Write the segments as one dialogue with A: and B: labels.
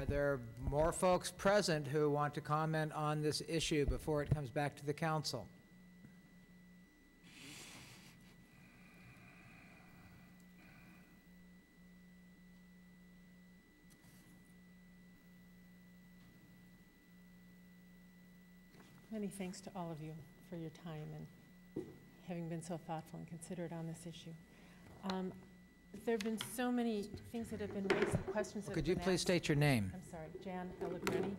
A: Are there more folks present who want to comment on this issue before it comes back to the council?
B: Many thanks to all of you for your time and having been so thoughtful and considerate on this issue. There have been so many things that have been raised, questions that have been asked.
A: Could you please state your name?
B: I'm sorry, Jan Allegretti.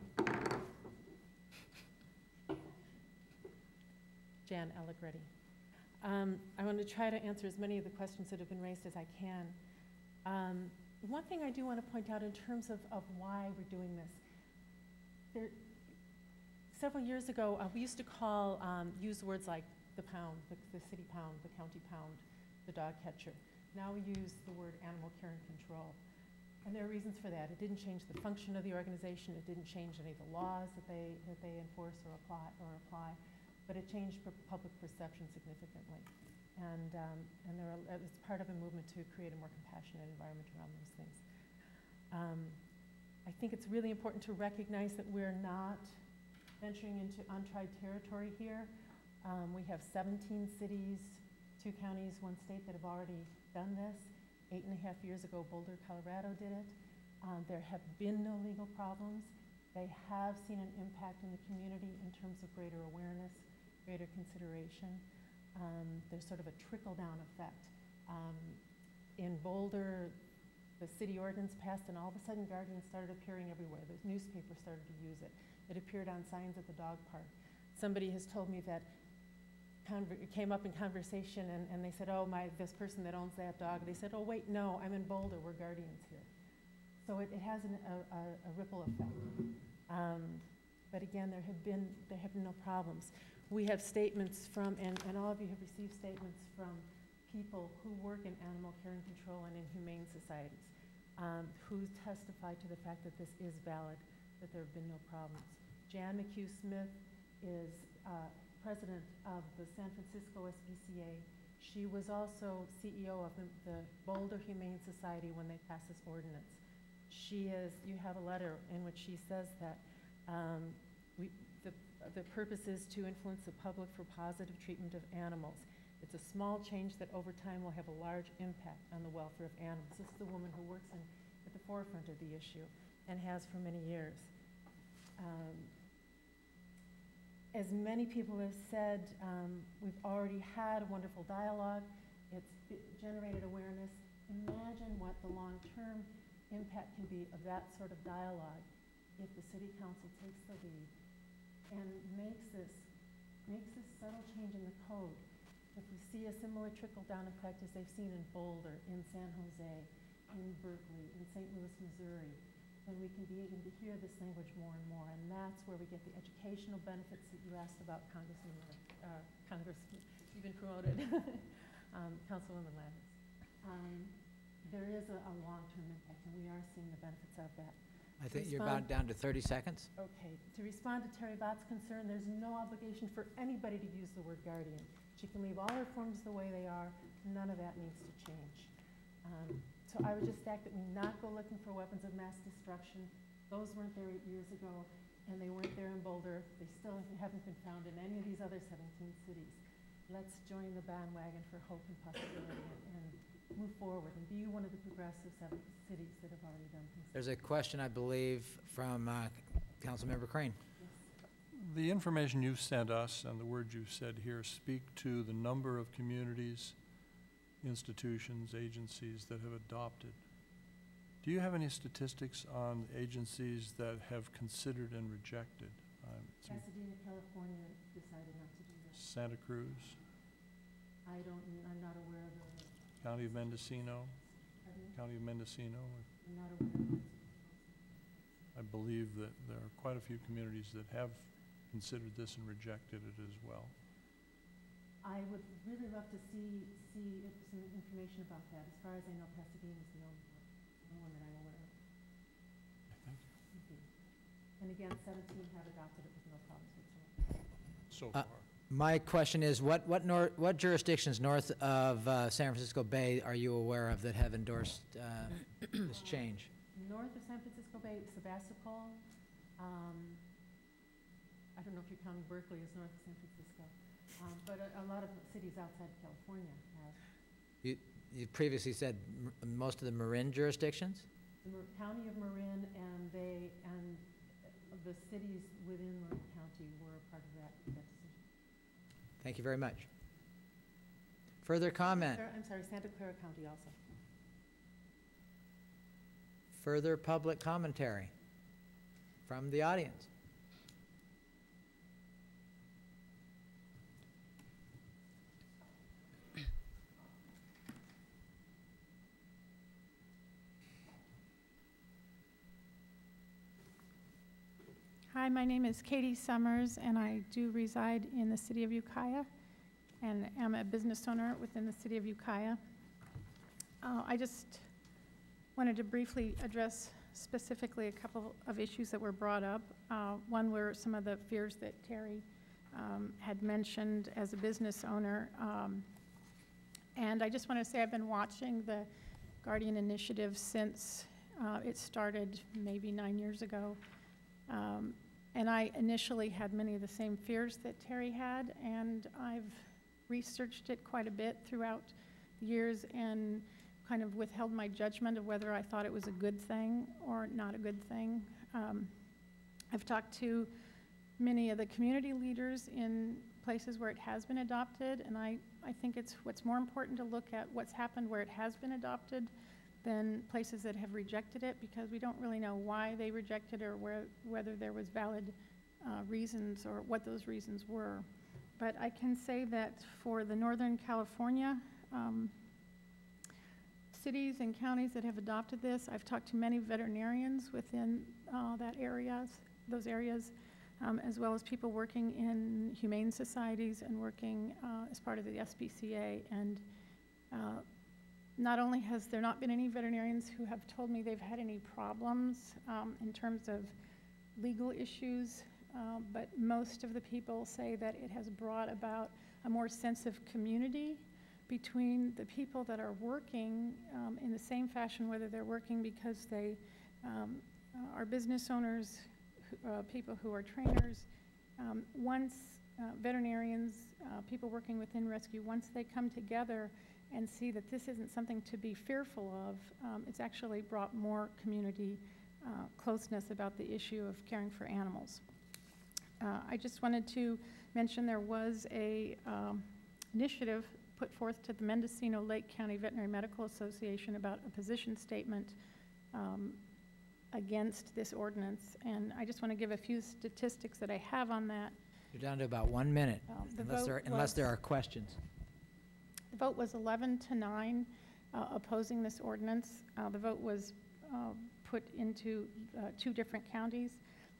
B: Jan Allegretti. I want to try to answer as many of the questions that have been raised as I can. One thing I do want to point out in terms of why we're doing this. Several years ago, we used to use words like the pound, the city pound, the county pound, the dog catcher. Now we use the word animal care and control. And there are reasons for that. It didn't change the function of the organization. It didn't change any of the laws that they enforce or apply, but it changed public perception significantly. And it was part of a movement to create a more compassionate environment around those things. I think it's really important to recognize that we're not venturing into untried territory here. We have 17 cities, 2 counties, 1 state that have already done this. 8.5 years ago, Boulder, Colorado did it. There have been no legal problems. They have seen an impact in the community in terms of greater awareness, greater consideration. There's sort of a trickle-down effect. In Boulder, the city ordinance passed, and all of a sudden, guardians started appearing everywhere. The newspaper started to use it. It appeared on signs at the dog park. Somebody has told me that it came up in conversation, and they said, oh, this person that owns that dog, they said, oh, wait, no, I'm in Boulder, we're guardians here. So it has a ripple effect. But again, there have been no problems. We have statements from, and all of you have received statements from people who work in animal care and control and in humane societies, who testify to the fact that this is valid, that there have been no problems. Jan McHugh-Smith is president of the San Francisco SPCA. She was also CEO of the Boulder Humane Society when they passed this ordinance. You have a letter in which she says that the purpose is to influence the public for positive treatment of animals. It's a small change that over time will have a large impact on the welfare of animals. This is the woman who works at the forefront of the issue and has for many years. As many people have said, we've already had a wonderful dialogue. It generated awareness. Imagine what the long-term impact can be of that sort of dialogue if the city council takes the lead and makes this subtle change in the code. If we see a similar trickle-down effect as they've seen in Boulder, in San Jose, in Berkeley, in St. Louis, Missouri, then we can begin to hear this language more and more, and that's where we get the educational benefits that you asked about, Congressman, you've been promoted, Councilwoman Landis. There is a long-term impact, and we are seeing the benefits of that.
A: I think you're about down to 30 seconds.
B: Okay. To respond to Terry Bott's concern, there's no obligation for anybody to use the word guardian. She can leave all her forms the way they are. None of that needs to change. So I would just ask that we not go looking for weapons of mass destruction. Those weren't there 8 years ago, and they weren't there in Boulder. They still haven't been found in any of these other 17 cities. Let's join the bandwagon for hope and possibility and move forward and be one of the progressive cities that have already done things.
A: There's a question, I believe, from Councilmember Crane.
B: Yes.
C: The information you've sent us and the words you've said here speak to the number of communities, institutions, agencies that have adopted. Do you have any statistics on agencies that have considered and rejected?
B: Pasadena, California decided not to do that.
C: Santa Cruz?
B: I'm not aware of the...
C: County of Mendocino?
B: Pardon?
C: County of Mendocino?
B: I'm not aware of it.
C: I believe that there are quite a few communities that have considered this and rejected it as well.
B: I would really love to see some information about that. As far as I know, Pasadena is the only one that I'm aware of.
C: Thank you.
B: And again, 17 have adopted it with no problems whatsoever.
C: So far.
A: My question is, what jurisdictions north of San Francisco Bay are you aware of that have endorsed this change?
B: north of San Francisco Bay, Sebastopol. I don't know if you're counting Berkeley as north of San Francisco, but a lot of cities outside of California have.
A: You previously said most of the Marin jurisdictions?
B: The county of Marin and the cities within Marin County were part of that decision.
A: Thank you very much. Further comment?
B: I'm sorry, Santa Clara County also.
A: Further public commentary from the audience?
D: Hi, my name is Katie Summers, and I do reside in the city of Ukiah, and am a business owner within the city of Ukiah. I just wanted to briefly address specifically a couple of issues that were brought up. One were some of the fears that Terry had mentioned as a business owner. And I just want to say I've been watching the Guardian Initiative since it started maybe 9 years ago. And I initially had many of the same fears that Terry had, and I've researched it quite a bit throughout the years and kind of withheld my judgment of whether I thought it was a good thing or not a good thing. I've talked to many of the community leaders in places where it has been adopted, and I think what's more important to look at what's happened where it has been adopted than places that have rejected it, because we don't really know why they rejected it or whether there was valid reasons or what those reasons were. But I can say that for the Northern California cities and counties that have adopted this, I've talked to many veterinarians within those areas, as well as people working in humane societies and working as part of the SPCA. And not only has there not been any veterinarians who have told me they've had any problems in terms of legal issues, but most of the people say that it has brought about a more sense of community between the people that are working in the same fashion, whether they're working because they are business owners, people who are trainers. Once veterinarians, people working within rescue, once they come together and see that this isn't something to be fearful of, it's actually brought more community closeness about the issue of caring for animals. I just wanted to mention there was a initiative put forth to the Mendocino Lake County Veterinary Medical Association about a position statement against this ordinance, and I just want to give a few statistics that I have on that.
A: You're down to about 1 minute, unless there are questions.
D: The vote was 11-9 opposing this ordinance. The vote was put into 2 different counties,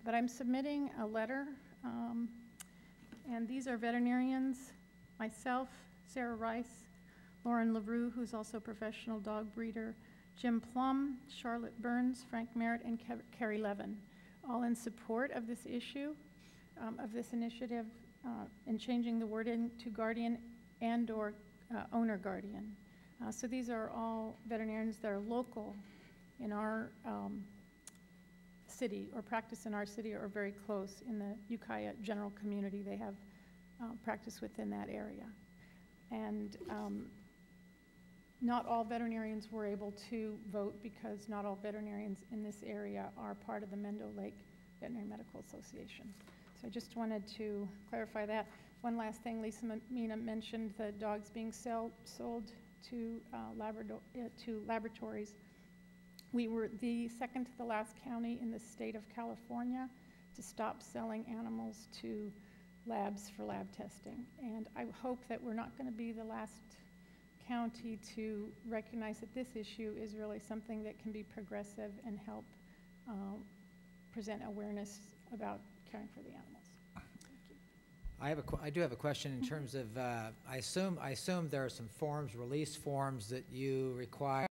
D: but I'm submitting a letter, and these are veterinarians, myself, Sarah Rice, Lauren LaRue, who's also a professional dog breeder, Jim Plum, Charlotte Burns, Frank Merritt, and Carrie Levin, all in support of this issue, of this initiative in changing the wording to guardian and/or owner guardian. So these are all veterinarians that are local in our city or practice in our city or very close in the Ukiah general community. They have practice within that area. And not all veterinarians were able to vote because not all veterinarians in this area are part of the Mendo Lake Veterinary Medical Association. So I just wanted to clarify that. One last thing, Lisa Mina mentioned the dogs being sold to laboratories. We were the second to the last county in the state of California to stop selling animals to labs for lab testing. And I hope that we're not going to be the last county to recognize that this issue is really something that can be progressive and help present awareness about caring for the animals.
A: I do have a question in terms of, I assume there are some forms, release forms that you require